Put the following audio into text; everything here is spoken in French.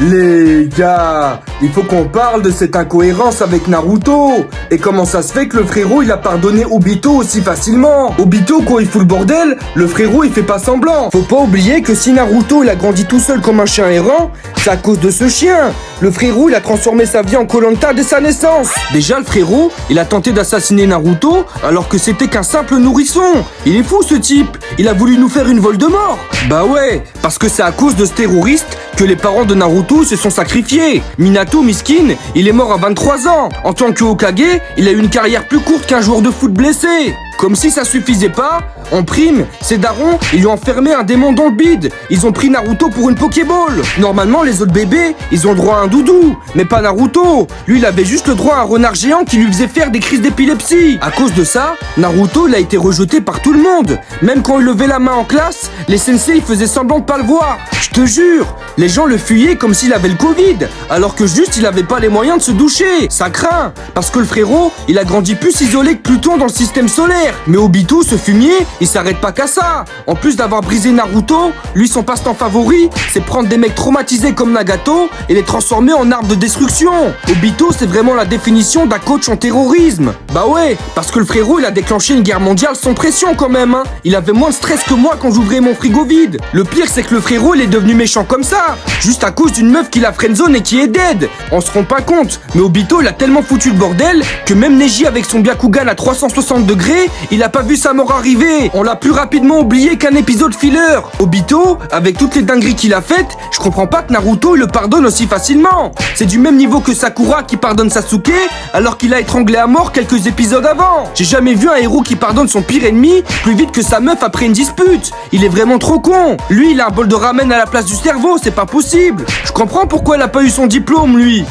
Les gars, il faut qu'on parle de cette incohérence avec Naruto. Et comment ça se fait que le frérot il a pardonné Obito aussi facilement? Obito quand il fout le bordel, le frérot il fait pas semblant. Faut pas oublier que si Naruto il a grandi tout seul comme un chien errant, c'est à cause de ce chien. Le frérot il a transformé sa vie en Koh-Lanta dès sa naissance. Déjà le frérot, il a tenté d'assassiner Naruto alors que c'était qu'un simple nourrisson. Il est fou ce type, il a voulu nous faire une Voldemort. Bah ouais, parce que c'est à cause de ce terroriste que les parents de Naruto se sont sacrifiés. Minato, miskin, il est mort à 23 ans. En tant que Hokage, il a eu une carrière plus courte qu'un joueur de foot blessé. Comme si ça suffisait pas, en prime, ces darons, ils lui ont enfermé un démon dans le bide. Ils ont pris Naruto pour une Pokéball. Normalement, les autres bébés, ils ont le droit à un doudou. Mais pas Naruto. Lui, il avait juste le droit à un renard géant qui lui faisait faire des crises d'épilepsie. À cause de ça, Naruto, il a été rejeté par tout le monde. Même quand il levait la main en classe, les sensei faisaient semblant de pas le voir. Je te jure, les gens le fuyaient comme s'il avait le Covid. Alors que juste, il avait pas les moyens de se doucher. Ça craint. Parce que le frérot, il a grandi plus isolé que Pluton dans le système solaire. Mais Obito, ce fumier, il s'arrête pas qu'à ça. En plus d'avoir brisé Naruto, lui son passe-temps favori, c'est prendre des mecs traumatisés comme Nagato et les transformer en armes de destruction. Obito, c'est vraiment la définition d'un coach en terrorisme. Bah ouais, parce que le frérot, il a déclenché une guerre mondiale sans pression quand même, hein. Il avait moins de stress que moi quand j'ouvrais mon frigo vide. Le pire, c'est que le frérot, il est devenu méchant comme ça, juste à cause d'une meuf qui l'a friendzone et qui est dead. On se rend pas compte, mais Obito, il a tellement foutu le bordel que même Neji avec son Byakugan à 360 degrés, il a pas vu sa mort arriver. On l'a plus rapidement oublié qu'un épisode filler. Obito, avec toutes les dingueries qu'il a faites, je comprends pas que Naruto il le pardonne aussi facilement. C'est du même niveau que Sakura qui pardonne Sasuke alors qu'il a étranglé à mort quelques épisodes avant. J'ai jamais vu un héros qui pardonne son pire ennemi plus vite que sa meuf après une dispute. Il est vraiment trop con. Lui, il a un bol de ramen à la place du cerveau, c'est pas possible. Je comprends pourquoi il a pas eu son diplôme, lui.